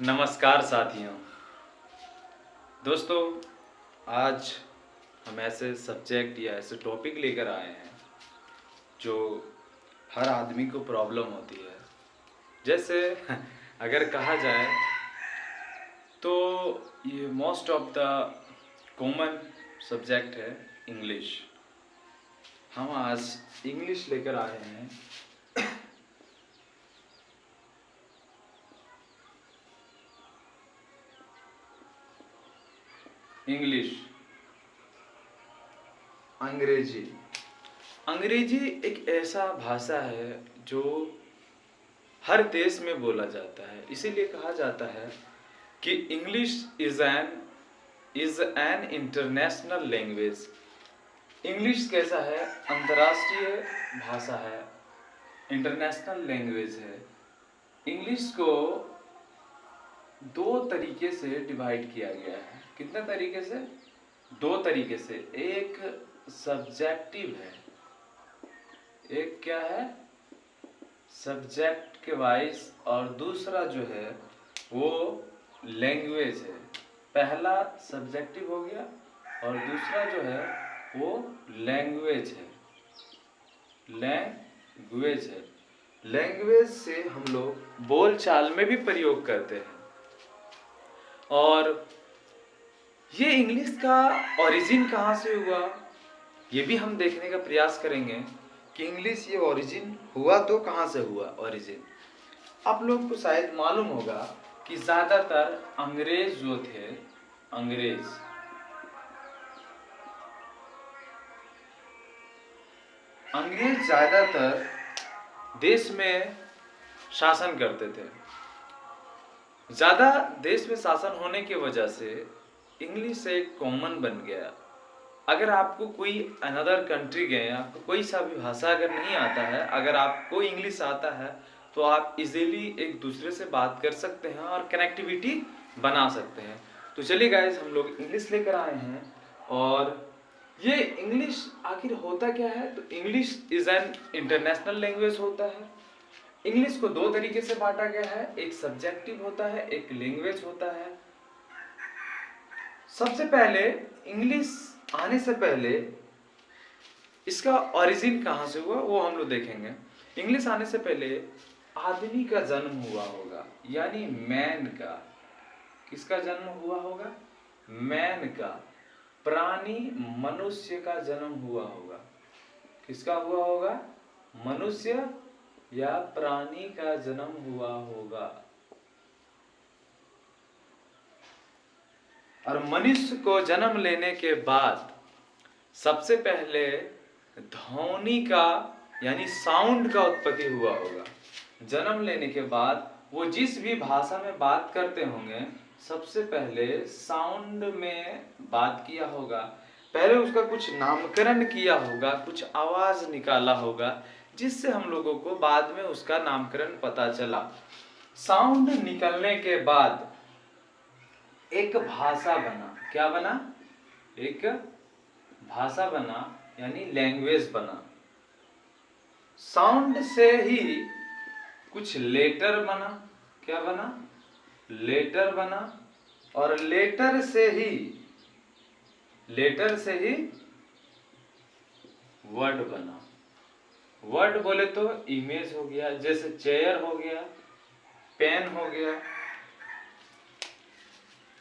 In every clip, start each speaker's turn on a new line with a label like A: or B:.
A: नमस्कार साथियों। दोस्तों, आज हम ऐसे सब्जेक्ट या ऐसे टॉपिक लेकर आए हैं जो हर आदमी को प्रॉब्लम होती है। जैसे अगर कहा जाए तो ये most of the common subject है इंग्लिश। हम आज इंग्लिश लेकर आए हैं। इंग्लिश, अंग्रेजी। अंग्रेजी एक ऐसा भाषा है जो हर देश में बोला जाता है। इसीलिए कहा जाता है कि English is an international language. English कैसा है? अंतर्राष्ट्रीय भाषा है, इंटरनेशनल लैंग्वेज है। इंग्लिश को दो तरीके से डिवाइड किया गया है। कितने तरीके से? दो तरीके से। एक सब्जेक्टिव है, एक क्या है? सब्जेक्ट के वाइज, और दूसरा जो है वो लैंग्वेज है। पहला सब्जेक्टिव हो गया और दूसरा जो है वो लैंग्वेज है। लैंग्वेज है। लैंग्वेज से हम लोग बोल चाल में भी प्रयोग करते हैं। और ये इंग्लिश का ओरिजिन कहाँ से हुआ ये भी हम देखने का प्रयास करेंगे कि इंग्लिश ये ओरिजिन हुआ तो कहाँ से हुआ ओरिजिन। आप लोग को शायद मालूम होगा कि ज़्यादातर अंग्रेज जो थे, अंग्रेज ज़्यादातर देश में शासन करते थे। ज़्यादा देश में शासन होने की वजह से इंग्लिश एक कॉमन बन गया। अगर आपको कोई अनदर कंट्री गए, आपको कोई सा भी भाषा अगर नहीं आता है, अगर आपको इंग्लिश आता है तो आप इजीली एक दूसरे से बात कर सकते हैं और कनेक्टिविटी बना सकते हैं। तो चलिए गाइस, हम लोग इंग्लिश लेकर आए हैं। और ये इंग्लिश आखिर होता क्या है? तो English is an international language होता है। इंग्लिश को दो तरीके से बांटा गया है, एक सब्जेक्टिव होता है, एक लैंग्वेज होता है। सबसे पहले इंग्लिश आने से पहले इसका ओरिजिन कहाँ से हुआ वो हम लोग देखेंगे। इंग्लिश आने से पहले आदमी का जन्म हुआ होगा, यानी मैन का। किसका जन्म हुआ होगा? मैन का, प्राणी मनुष्य का जन्म हुआ होगा। किसका हुआ होगा? मनुष्य या प्राणी का जन्म हुआ होगा। और मनुष्य को जन्म लेने के बाद सबसे पहले ध्वनि का यानी साउंड का उत्पत्ति हुआ होगा। जन्म लेने के बाद वो जिस भी भाषा में बात करते होंगे, सबसे पहले साउंड में बात किया होगा। पहले उसका कुछ नामकरण किया होगा, कुछ आवाज निकाला होगा, जिससे हम लोगों को बाद में उसका नामकरण पता चला। साउंड निकलने के बाद एक भाषा बना। क्या बना? एक भाषा बना, यानी लैंग्वेज बना। साउंड से ही कुछ लेटर बना। क्या बना? लेटर बना। और लेटर से ही वर्ड बना। वर्ड बोले तो इमेज हो गया, जैसे चेयर हो गया, पेन हो गया,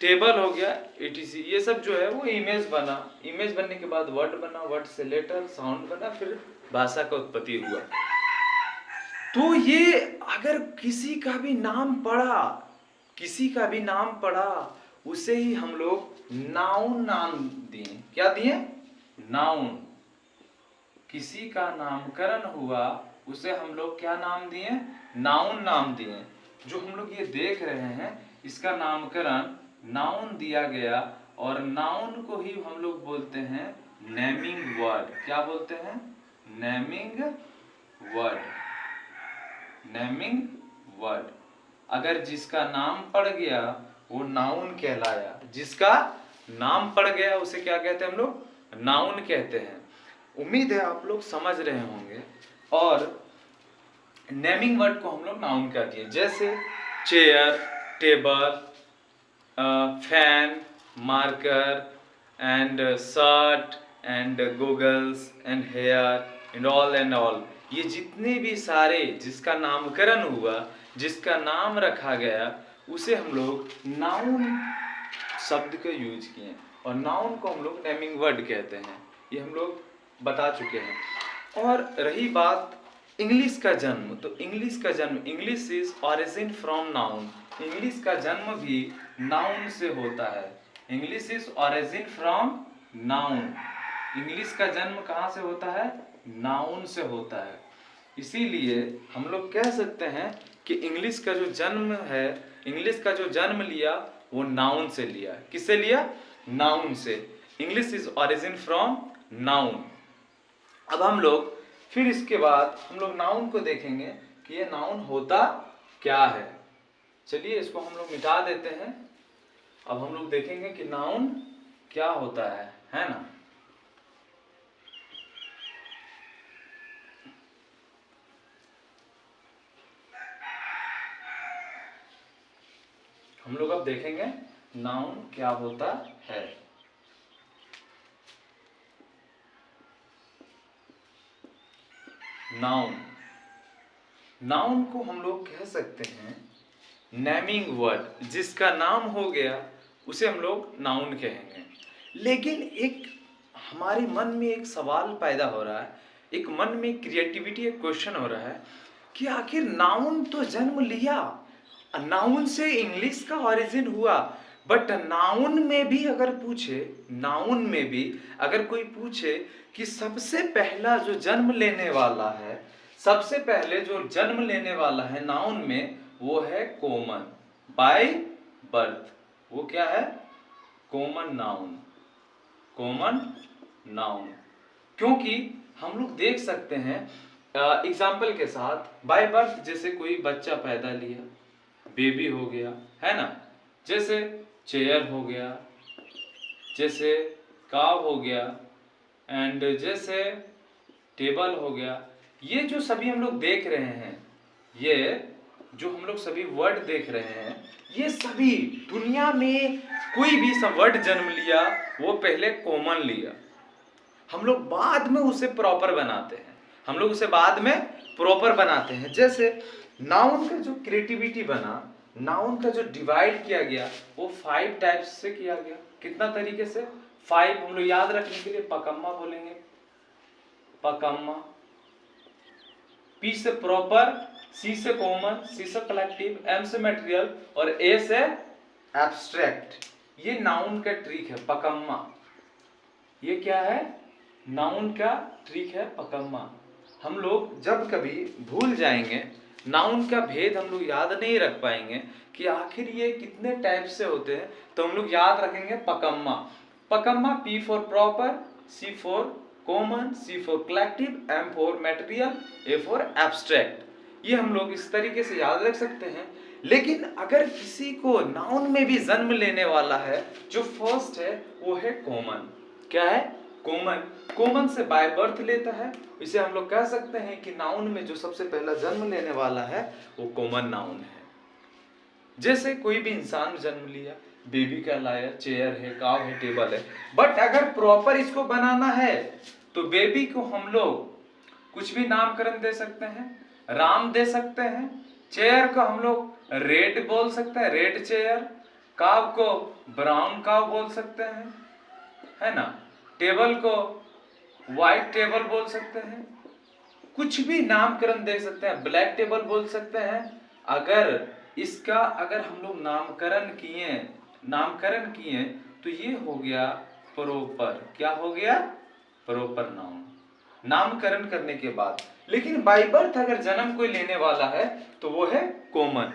A: टेबल हो गया, etc। ये सब जो है वो इमेज बना। इमेज बनने के बाद वर्ड बना, वर्ड से लेटर, साउंड बना, फिर भाषा का उत्पत्ति हुआ। तो ये अगर किसी का भी नाम पढ़ा, उसे ही हम लोग नाउन नाम दिए। क्या दिए? नाउन। किसी का नामकरण हुआ, उसे हम लोग क्या नाम दिए? नाउन नाम दिए। जो हम लोग ये देख रहे हैं, इसका नामकरण नाउन दिया गया। और नाउन को ही हम लोग बोलते हैं नेमिंग वर्ड। क्या बोलते हैं? Naming word. Naming word. अगर जिसका नाम पड़ गया वो नाउन कहलाया। जिसका नाम पड़ गया उसे क्या कहते हैं हम लोग? नाउन कहते हैं। उम्मीद है आप लोग समझ रहे होंगे। और नेमिंग वर्ड को हम लोग नाउन कहते हैं। जैसे chair, table, fan, marker and shirt and goggles and hair and all ये जितने भी सारे जिसका नामकरण हुआ, जिसका नाम रखा गया, उसे हम लोग नाउन शब्द का यूज किए। और नाउन को हम लोग नेमिंग वर्ड कहते हैं, ये हम लोग बता चुके हैं। और रही बात इंग्लिश का जन्म, तो इंग्लिश का जन्म, English is origin from noun, English का जन्म भी नाउन से होता है। English is origin from noun, English का जन्म कहाँ से होता है? नाउन से होता है। इसीलिए हम लोग कह सकते हैं कि इंग्लिश का जो जन्म है, इंग्लिश का जो जन्म लिया वो नाउन से लिया। किससे लिया? नाउन से। English is origin from noun. अब हम लोग फिर इसके बाद हम लोग नाउन को देखेंगे कि ये नाउन होता क्या है। चलिए इसको हम लोग मिटा देते हैं। अब हम लोग देखेंगे कि नाउन क्या होता है ना। हम लोग अब देखेंगे नाउन क्या होता है। नाउन, नाउन को हम लोग कह सकते हैं नेमिंग वर्ड, जिसका नाम हो गया उसे हम लोग नाउन कहेंगे। लेकिन एक हमारे मन में एक सवाल पैदा हो रहा है, एक मन में क्रिएटिविटी, एक क्वेश्चन हो रहा है कि आखिर नाउन तो जन्म लिया, नाउन से इंग्लिश का ओरिजिन हुआ, बट नाउन में भी अगर पूछे, नाउन में भी अगर कोई पूछे कि सबसे पहला जो जन्म लेने वाला है, सबसे पहले जो जन्म लेने वाला है नाउन में, वो है कॉमन, बाय बर्थ। वो क्या है? Common noun, common noun. क्योंकि हम लोग देख सकते हैं एग्जाम्पल के साथ, बाय बर्थ जैसे कोई बच्चा पैदा लिया, बेबी हो गया, है ना, जैसे चेयर हो गया, जैसे काव हो गया, एंड जैसे टेबल हो गया। ये जो सभी हम लोग देख रहे हैं, ये जो हम लोग सभी वर्ड देख रहे हैं, ये सभी दुनिया में कोई भी सा वर्ड जन्म लिया वो पहले कॉमन लिया, हम लोग बाद में उसे प्रॉपर बनाते हैं, हम लोग उसे बाद में प्रॉपर बनाते हैं। जैसे नाउन का जो क्रिएटिविटी बना, नाउन का जो डिवाइड किया गया वो 5 टाइप्स से किया गया। कितना तरीके से? 5। हम लोग याद रखने के लिए पकम्मा बोलेंगे, पकम्मा। पी से प्रॉपर, सी से कॉमन, सी से कलेक्टिव, एम से मटेरियल और ए से एब्स्ट्रैक्ट। ये नाउन का ट्रिक है, पकम्मा। ये क्या है? नाउन का ट्रिक है, पकम्मा। हम लोग जब कभी भूल जाएंगे, नाउन का भेद हम लोग याद नहीं रख पाएंगे कि आखिर ये कितने टाइप से होते हैं, तो हम लोग याद रखेंगे पकम्मा। पकम्मा, P for proper, C for common, C for collective, M for material, A for abstract. ये हम लोग इस तरीके से याद रख सकते हैं। लेकिन अगर किसी को नाउन में भी जन्म लेने वाला है, जो फर्स्ट है वो है कॉमन। क्या है? कॉमन। कॉमन से बाय बर्थ लेता है, इसे हम लोग कह सकते हैं कि नाउन में जो सबसे पहला जन्म लेने वाला है वो कॉमन नाउन है। जैसे कोई भी इंसान जन्म लिया, बेबी कहलाया, चेयर है, काव है, टेबल है, बट अगर प्रॉपर इसको बनाना है तो बेबी को हम लोग कुछ भी नामकरण दे सकते हैं, राम दे सकते हैं। चेयर को हम लोग रेड बोल सकते हैं, रेड चेयर। काव को ब्राउन काव बोल सकते हैं, है ना। टेबल को व्हाइट टेबल बोल सकते हैं, कुछ भी नामकरण दे सकते हैं, ब्लैक टेबल बोल सकते हैं। अगर इसका अगर हम लोग नामकरण किए तो ये हो गया प्रॉपर। क्या हो गया? प्रॉपर नाउन, नामकरण करने के बाद। लेकिन बाय बर्थ अगर जन्म कोई लेने वाला है तो वो है कॉमन।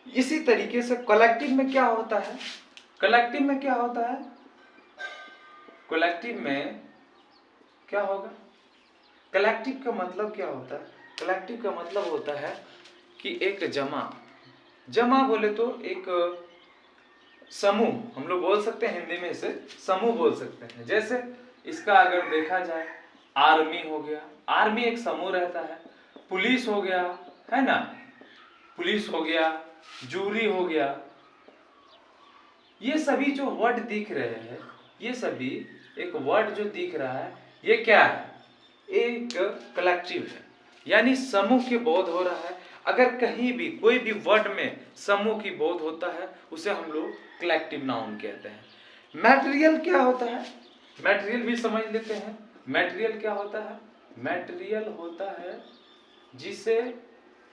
A: इसी तरीके से कलेक्टिव में क्या होता है? कलेक्टिव में क्या होता है? कलेक्टिव में क्या होगा? कलेक्टिव का मतलब क्या होता है? कलेक्टिव का मतलब होता है कि एक जमा बोले तो एक समूह, हम लोग बोल सकते हैं हिंदी में इसे समूह बोल सकते हैं। जैसे इसका अगर देखा जाए, आर्मी हो गया, आर्मी एक समूह रहता है। पुलिस हो गया, है ना, पुलिस हो गया, जूरी हो गया। ये सभी जो वर्ड दिख रहे हैं, ये सभी एक वर्ड जो दिख रहा है, ये क्या है? एक कलेक्टिव है, यानी समूह के बोध हो रहा है। अगर कहीं भी कोई भी वर्ड में समूह की बोध होता है, उसे हम लोग कलेक्टिव नाउन कहते हैं। मटेरियल क्या होता है? मटेरियल भी समझ लेते हैं। मटेरियल क्या होता है? मटेरियल होता है जिसे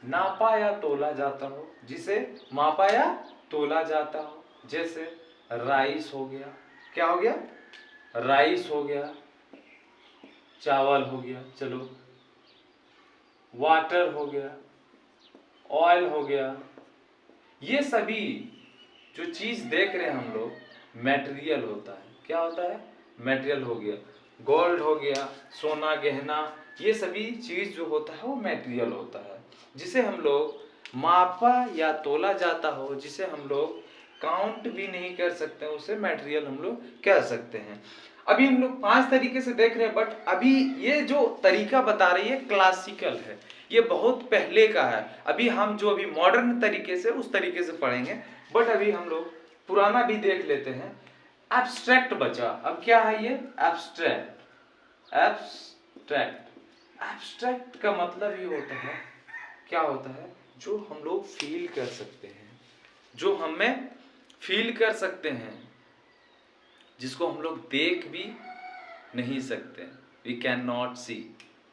A: नापा या तोला जाता हो, जिसे मापा या तोला जाता हो। जैसे राइस हो गया, क्या हो गया? राइस हो गया, चावल हो गया, चलो, वाटर हो गया, ऑयल हो गया। ये सभी जो चीज देख रहे हैं हम लोग, मटेरियल होता है। क्या होता है? मटेरियल हो गया। गोल्ड हो गया, सोना गहना, ये सभी चीज जो होता है वो मटेरियल होता है, जिसे हम लोग मापा या तोला जाता हो, जिसे हम लोग काउंट भी नहीं कर सकते, उसे मटेरियल हम लोग कह सकते हैं। अभी हम लोग 5 तरीके से देख रहे हैं, बट अभी ये जो तरीका बता रही है क्लासिकल है, ये बहुत पहले का है। अभी हम जो अभी मॉडर्न तरीके से उस तरीके से पढ़ेंगे, बट अभी हम लोग पुराना भी देख लेते हैं। एब्स्ट्रैक्ट बचा, अब क्या है ये? एब्स्ट्रैक्ट। एब्स्ट्रैक्ट, एब्स्ट्रैक्ट का मतलब ये होता है, क्या होता है? जो हम लोग फील कर सकते हैं, जो हमें फील कर सकते हैं, जिसको हम लोग देख भी नहीं सकते, we can not see,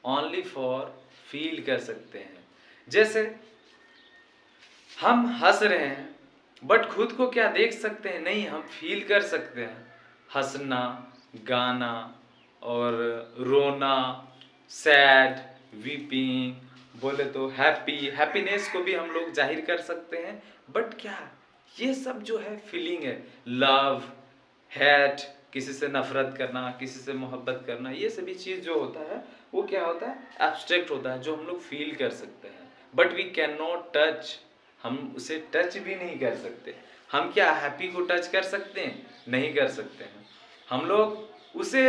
A: only for feel कर सकते हैं। जैसे हम हंस रहे हैं, बट खुद को क्या देख सकते हैं? नहीं, हम फील कर सकते हैं। हंसना, गाना और रोना, सैड, वीपिंग, बोले तो हैप्पी, हैप्पीनेस को भी हम लोग जाहिर कर सकते हैं। बट क्या ये सब जो है फीलिंग है, लव, हेट, किसी से नफरत करना, किसी से मोहब्बत करना, ये सभी चीज जो होता है वो क्या होता है? एब्स्ट्रैक्ट होता है, जो हम लोग फील कर सकते हैं, but we can not touch, हम उसे टच भी नहीं कर सकते। हम क्या हैप्पी को टच कर सकते हैं? नहीं कर सकते हैं। हम लोग उसे,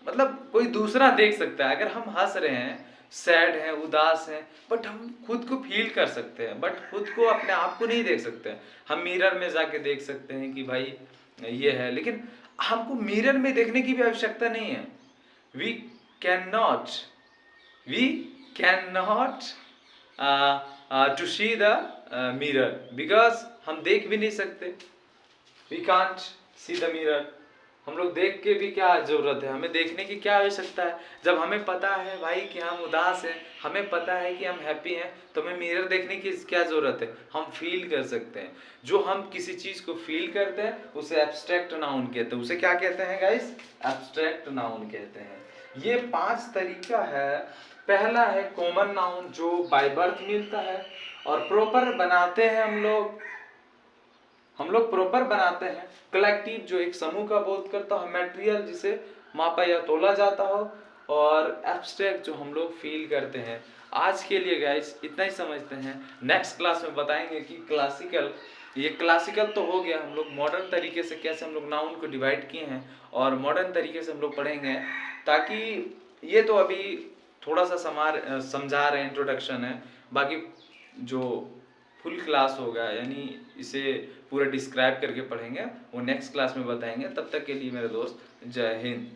A: मतलब कोई दूसरा देख सकता है। अगर हम हंस रहे हैं, सैड हैं, उदास हैं, बट हम खुद को फील कर सकते हैं, बट खुद को, अपने आप को नहीं देख सकते। हम मिरर में जाके देख सकते हैं कि भाई ये है, लेकिन हमको मिरर में देखने की भी आवश्यकता नहीं है। We can not, we can not to see the mirror, because हम देख भी नहीं सकते। We can't see the mirror. हम लोग देख के भी क्या जरूरत है? हमें देखने की क्या आवश्यकता है? जब हमें पता है भाई कि हम उदास हैं, हमें पता है कि हम हैप्पी हैं, तो हमें मिरर देखने की क्या जरूरत है? हम फील कर सकते हैं। जो हम किसी चीज को फील करते हैं उसे एब्स्ट्रैक्ट नाउन कहते हैं। उसे क्या कहते हैं गाइस? एब्स्ट्रैक्ट नाउन कहते हैं। ये 5 तरीका है। पहला है कॉमन नाउन, जो बाय बर्थ मिलता है, और प्रॉपर बनाते हैं हम लोग प्रॉपर बनाते हैं। कलेक्टिव, जो एक समूह का बोध करता हो। मटेरियल, जिसे मापा या तोला जाता हो। और एब्स्ट्रैक्ट, जो हम लोग फील करते हैं। आज के लिए गाइस इतना ही समझते हैं। नेक्स्ट क्लास में बताएंगे कि क्लासिकल, ये क्लासिकल तो हो गया, हम लोग मॉडर्न तरीके से कैसे हम लोग नाउन को डिवाइड किए हैं, और मॉडर्न तरीके से हम लोग पढ़ेंगे। ताकि ये तो अभी थोड़ा सा समझा रहे हैं, इंट्रोडक्शन है। बाकी जो फुल क्लास होगा, यानी इसे पूरा डिस्क्राइब करके पढ़ेंगे, वो नेक्स्ट क्लास में बताएंगे। तब तक के लिए मेरे दोस्त, जय हिंद।